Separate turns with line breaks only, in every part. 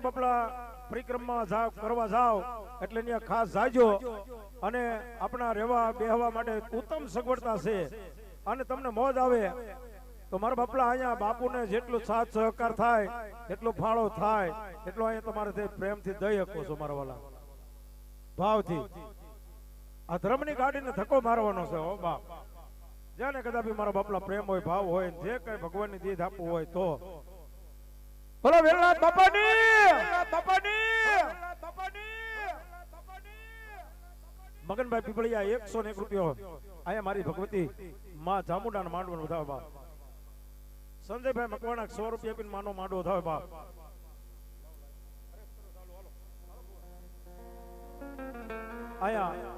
બાપલા પરિક્રમા જાવ કરવા જાવ એટલે ત્યાં ખાસ જાજો અને આપણા રહેવા બેહવા માટે ઉત્તમ સગવડતા છે અને તમને મોજ આવે તો મારા બાપલા અહીંયા બાપુને જેટલું સાથ સહકાર થાય એટલો ફાળો થાય એટલો અહીંયા તમારે પ્રેમથી દઈ શકો છો મારા વાલા ભાવથી આ ધર્મની ગાડીને ધક્કો મારવાનો છે હો બાપ જેને કદાપી મારા બાપલા પ્રેમ હોય ભાવ હોય જે કઈ ભગવાનની દીધ આપવું હોય તો બોલો વેલનાથ બાપાની મગનભાઈ પીપળિયા 101 રૂપિયો અહીંયા મારી ભગવતી માં ચામુંડાના માંડવાનો વધાવે બાપ સંજયભાઈ મકવાણા 100 રૂપિયા આપીને માનો માંડવો વધાવે બાપ અહીંયા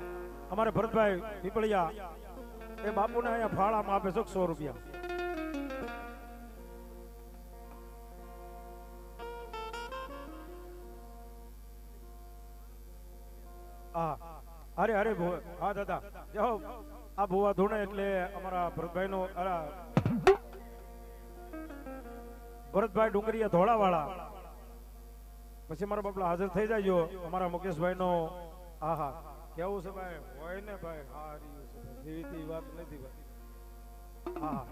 અમારે ભરતભાઈ પીપળિયા એ બાપુને અહીંયા ફાળામાં આપે છે 100 રૂપિયા અરે અરે હા દાદા જાઓ આ ભુવા ધૂણે એટલે અમારા ભરતભાઈ નો ભરતભાઈ ડુંગરીયા ધોળાવાળા પછી મારા બાપલા હાજર થઈ જાયજો અમારા મુકેશભાઈ નો આહા કેવું છે ભાઈ હોય ને ભાઈ હારી છે જેવી વાત નથી ભાઈ હા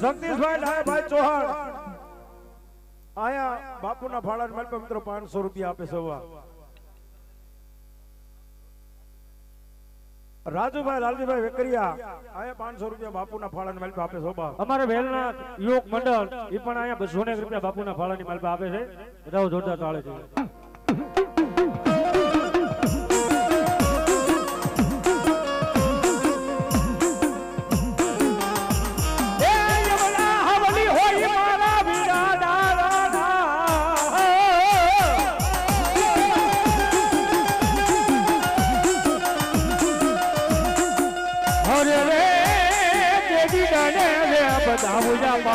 જગદીશભાઈ ડાયાભાઈ ચૌહાણ આયા બાપુના ફાળાને મળે મિત્રો 500 રૂપિયા આપે છે રાજુભાઈ લાલજીભાઈ વેકરિયા આયા 500 રૂપિયા બાપુના ફાળાને મળે આપે છે અમારે વેલના યુવક મંડળ એ પણ આયા 201 રૂપિયા બાપુના ફાળાની મળે આપે છે બધા જોરદાર તાળે છે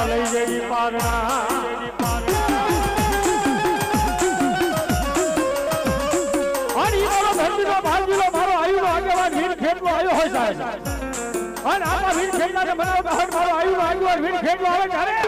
લઈ જઈ પારણા મારો આયુ આગેવાન વીર ખેડલો આવ્યો હોય સાહેબ અને આમાં વીર ખેડલાને બનાવ મારો આયુ આગેવાન વીર ખેડલો આવે ત્યારે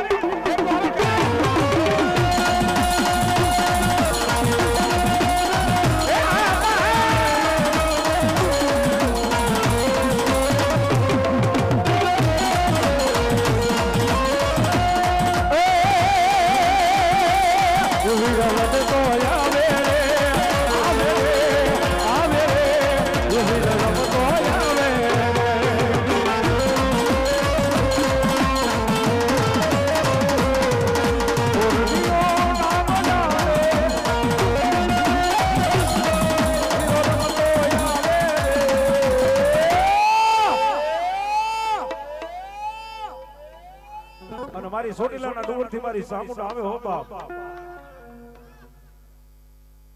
મારી સોટીલાના ડુંગર થી મારી સામુંડ આવે હો બાપ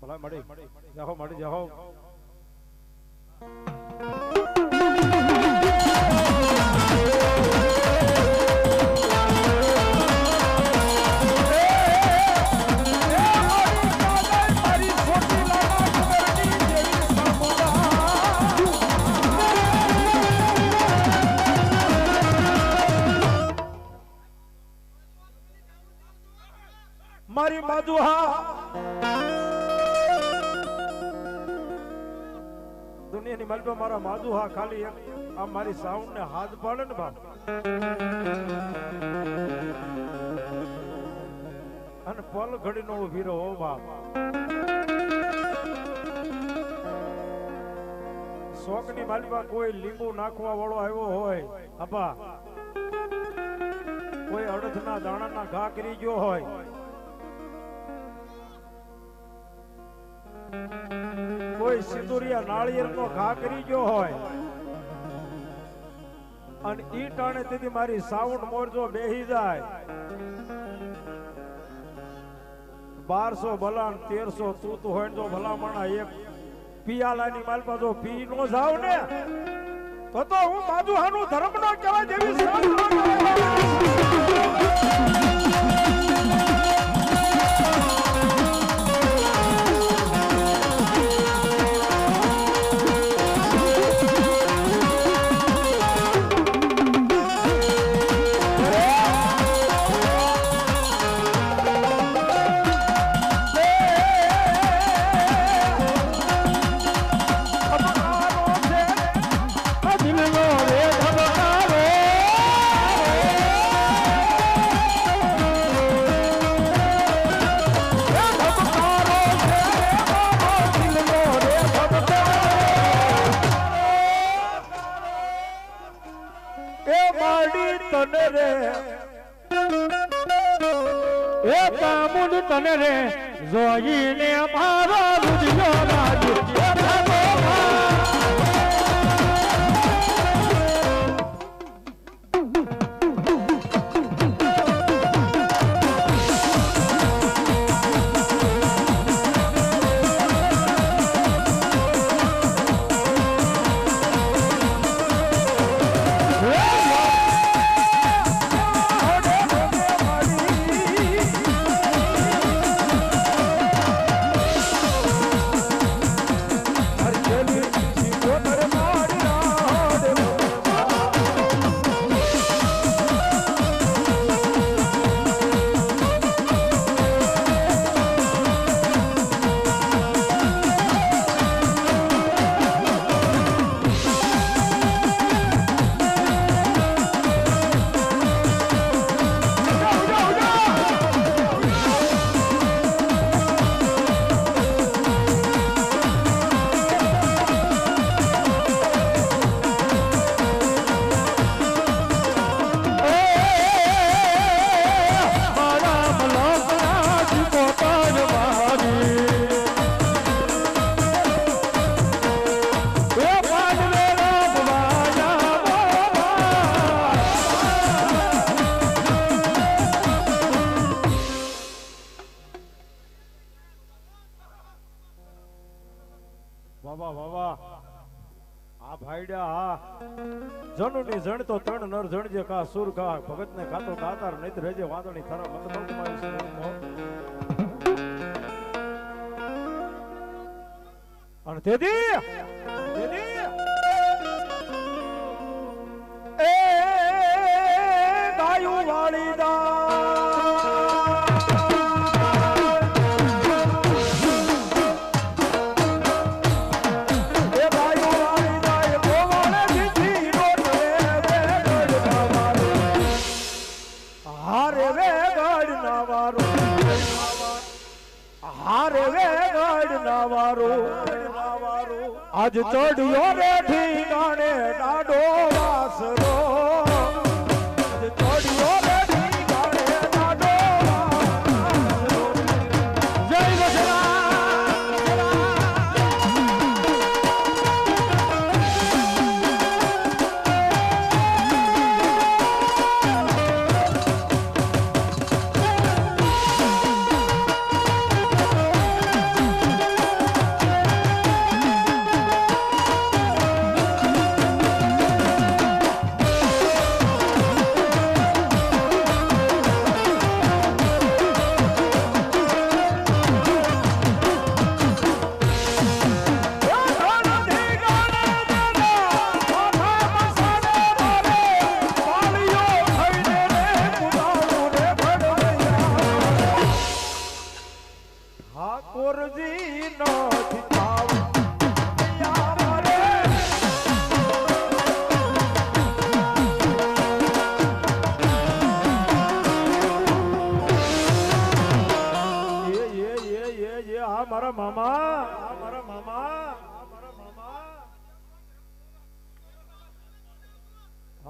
ભલા મળી જાઓ મારી માધુહા દુનિયાની મલબા મારા માધુહા ખાલી આ મારી સાઉન્ડ ને હાથ પાડે ને બાપ અને પલ ઘડી નો વીરો હો બાપ શોકની માલિકા કોઈ લીંબુ નાખવા વાળો આવ્યો હોય અપા, કોઈ અડધના દાણાના ઘા કરી ગયો હોય, કોઈ સિંદુરિયા નાળિયેરનો ઘા કરી ગયો હોય અને ઈ ટાણે તેથી મારી સાઉન્ડ મોરજો બેહી જાય 1200 ભલાણ 1300 તૂત હોય જો ભલામણા એક પિયાલાની માલપા જો પી નો જાવ ને તો હું બાજુ હાનું ધર્મ નો કહેવાય જેવી સાઉન્ડ નો તને રે જોઈને મારો રુધિયો રાજ્ય જનુની જણ તો ત્રણ નર જણજે કા સુર કા ભગત ને ખાતો દાતાર નૈત રેજે વાદળી થારા મત તમારી અને તેથી એ ગાયું વાળી દા આજ ચડ્યો રે ઠીકાણે ડાડો વાસરો, આજ ચડ્યો રે ઠીકાણે ડાડો વાસરો. જય વસરા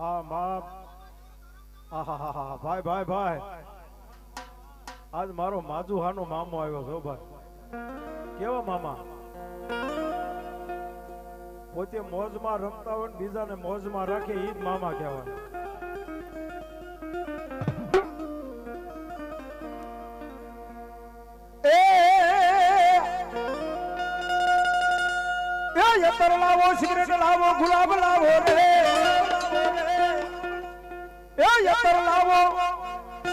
હા બાપ આહા ભાઈ ભાઈ ભાઈ આજ મારો માજુહાનો મામો આવ્યો છો ભાઈ કેવા મામા પોતે મોજમાં રમતા હોય બીજાને મોજમાં રાખે ઈ જ મામા કહેવાય યતર લાવો સિગરેટ લાવો ગુલાબ લાવો રે યતર લાવો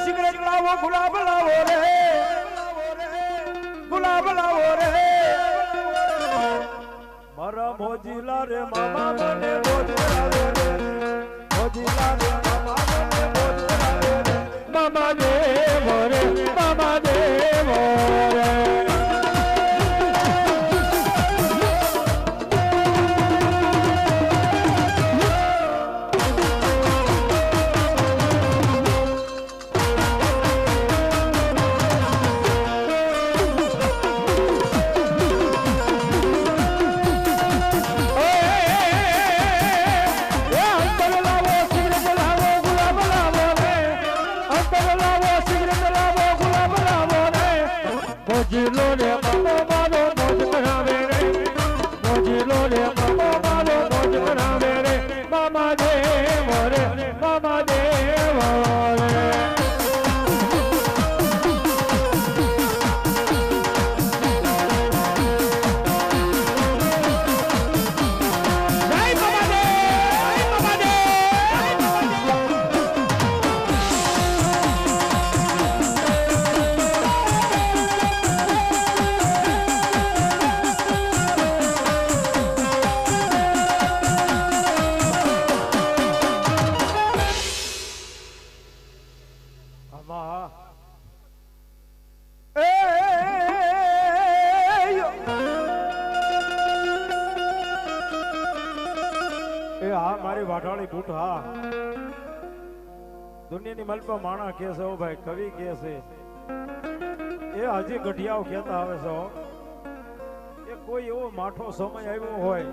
સિગરેટ લાવો ગુલાબ લાવો રે ગુલાબ લાવો રે મારા મોજીલા રે મામા મને મોજીલા રે મોજીલા રે મામા મને મોજીલા રે મામા દેવો રે મામા દેવો રે મોજીલો રે મામો મારો મોજ કરાવે રે મોજીલો રે મામો મારો મોજ કરાવે રે મામા દેવો રે મામા દેવો રે વાઢાળી બૂટ હા દુનિયાની મલપા માણા કે છે ભાઈ કવિ કે છે એ હજી ગઢિયાઓ કહેતા આવે છે કે કોઈ એવો માઠો સમય આવ્યો હોય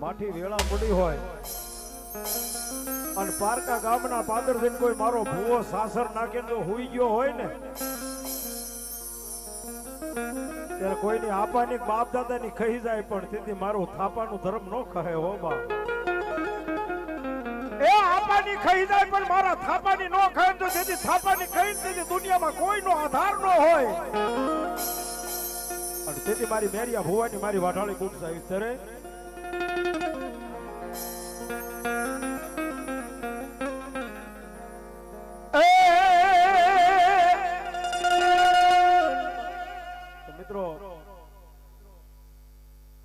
માઠી વેળા પડી હોય અને પારકા ગામના પાદર જઈને કોઈ મારો ભૂવો સાસર નાખીને જો હુઈ ગયો હોય ને ત્યારે કોઈની આપાની બાપ દાદાની કહી જાય પણ તેથી મારું થાપાનું ધર્મ નો કહે હો બા એ આપાની કહી જાય પણ મારા થાપાની નો કહે તો તેથી થાપાની કહી તેથી દુનિયામાં કોઈનો આધાર નો હોય અને તેથી મારી મેરિયા ભુવાની મારી વાઢાળી બૂટ સાહેબ તરે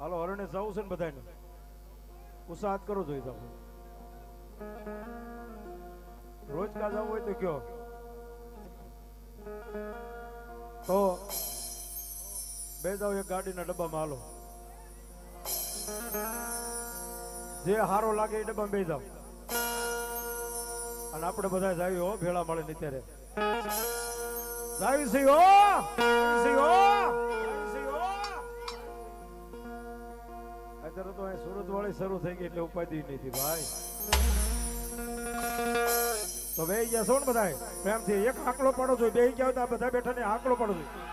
હાલો હરણે જવું છે ને બધાને ઉત્સાહ કરો જોઈ તમે રોજ કા જવું હોય તો કયો તો બે જાવ એક ગાડીના ડબ્બામાં હાલો જે હારો લાગે એ ડબ્બામાં બે જાવ અને આપણે બધા જાવી હો ભેળા મળે ને ત્યારે જાવી સી હો અત્યારે તો સુરત વાળી શરૂ થઈ ગઈ એટલે ઉપાધિ નથી ભાઈ તો બે ગયા છો ને બધા પ્રેમથી એક આંકડો પાડો જોઈએ બે ગયા હોય તો બધા બેઠા ને આંકડો પાડો જોઈએ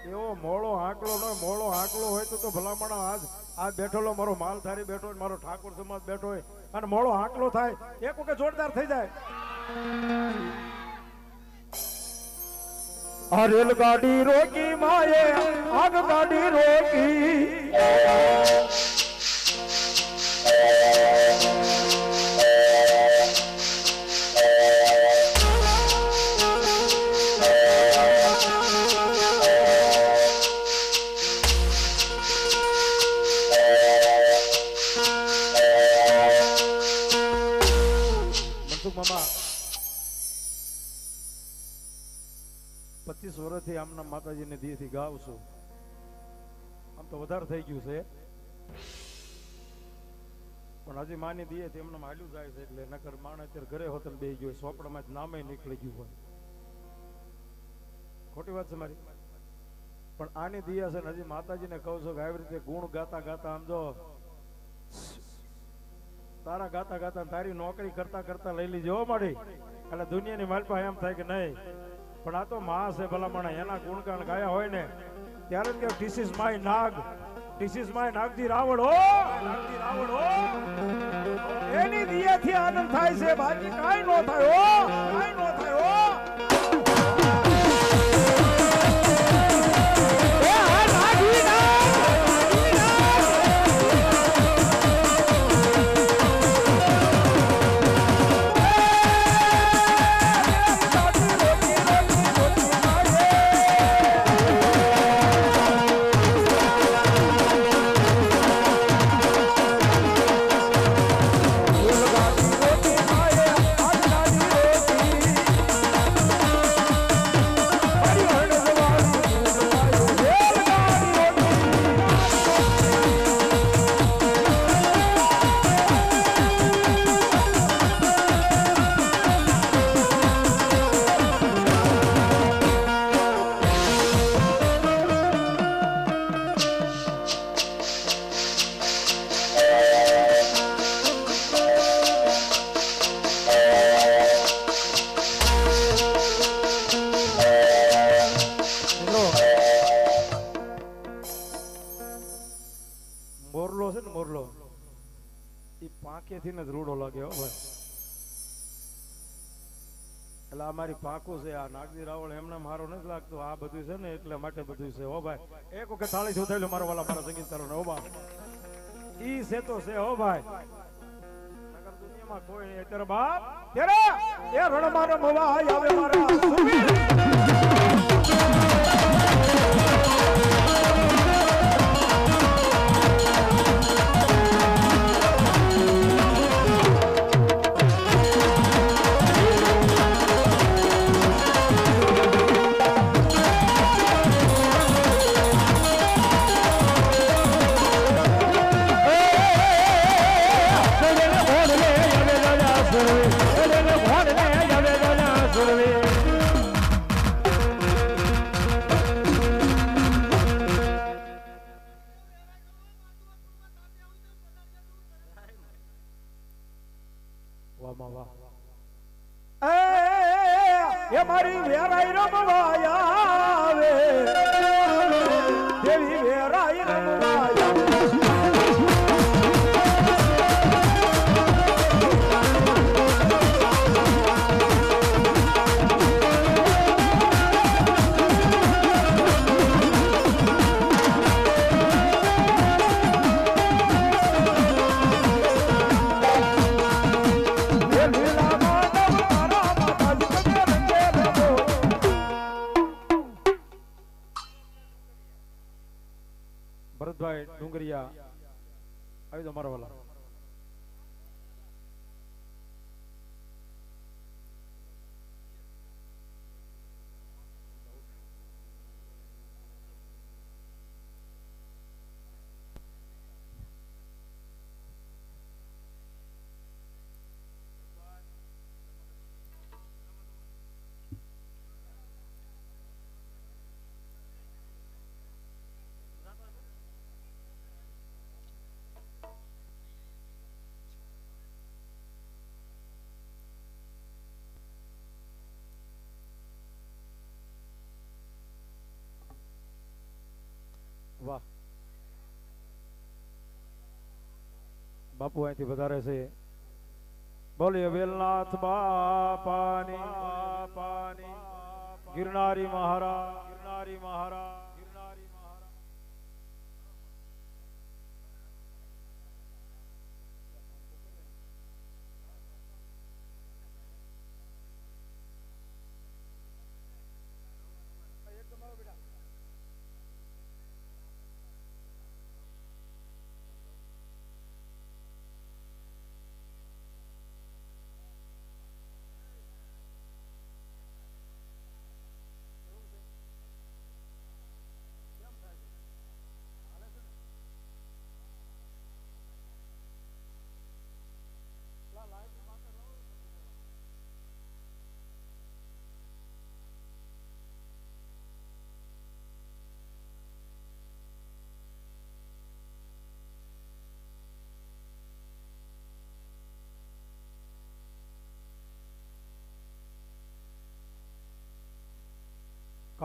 એવો મોળો આંકડો ન મોળો આંકડો હોય તો ભલામણ આજ બેઠેલો મારો માલધારી બેઠો હોય મારો ઠાકોર સમાજ બેઠો હોય અને મોળો આંકડો થાય એક વખત જોરદાર થઈ જાય આ રેલગાડી રોકી માએ આગ ગાડી રોકી મનસુખ મામા 25 વર્ષથી આમના માતાજીને દીથી ગાવ છું આમ તો વધારે થઈ ગયું છે પણ હજી માની દીએ તેમને હાલ્યું જાય છે એટલે નકર માણ અત્યારે ઘરે હોત બે ગયો સોપડામાં નામે નીકળી ગયું હોય ખોટી વાત છે મારી પણ આની દિયા છે ને હજી માતાજીને કહું છું કે આવી રીતે ગુણ ગાતા ગાતા આમ જો તારા ગાતા ગાતા તારી નોકરી કરતા કરતા લઈ લીજો માડી એટલે દુનિયાની માલપા એમ થાય કે નહીં પણ આ તો માં છે ભલામણ એના ગુણગાન ગાયા હોય ને ત્યારે જ કે ધીસ ઇઝ માય નાગ, this is my Nagji Ravan હો, નાગજી રાવણ હો, એની દિયાથી આનંદ થાય છે બાકી કાઈ નો થાય હો, કાઈ નો થાય હો. મોરલો છે ને મોરલો એ પાંખેથી ને જ રૂડો લાગે હો ભાઈ. એટલે આ મારી પાંખું છે આ નાગજી રાવળ એમને મારો નથી લાગતો આ બધું છે ને એટલે માટે બધું છે હો ભાઈ. એક વખત થાળી શોધાયેલું મારો વાલા મારા સંગીત કરો ને હો બા ઈ છે તો છે હો ભાઈ. દુનિયામાં કોઈ નહીં અત્યારે બાપ ત્યારે એ રણમાનો મવા આવે મારા સુબીર એ મારી વેરાઈ રમવાયા આવે દેવી વેરાઈ રમવાયા ભરતભાઈ ડુંગરિયા આવી તો મારા વાલા વાહ બાપુ અહીંથી વધારે છે. બોલીએ વેલનાથ બાપાની ગિરનારી મહારાજ ગિરનારી મહારાજ ગિરનારી મહારાજ.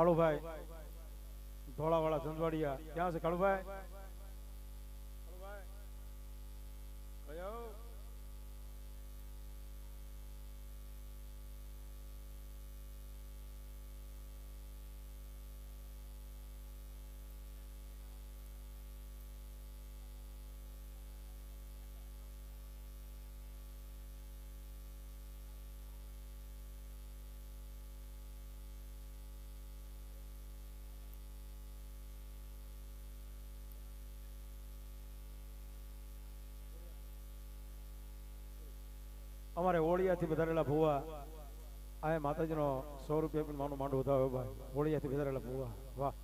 કાળુભાઈ ધોળાવાળા ચંદવાડિયા ક્યાં છે કાળુભાઈ? કયો? અમારે ઓળિયાથી વધારેલા ભુવા આ માતાજીનો 100 રૂપિયા પણ માનું માંડવું થાય ભાઈ. ઓળિયાથી વધારેલા ભુવા વાહ.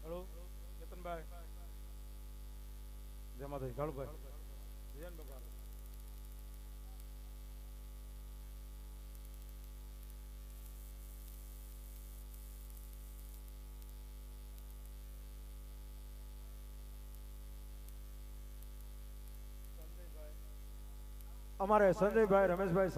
હેલો કેતનભાઈ, જય માતાજી. કાળુભાઈ જય બાપા. અમારે સંજયભાઈ રમેશભાઈ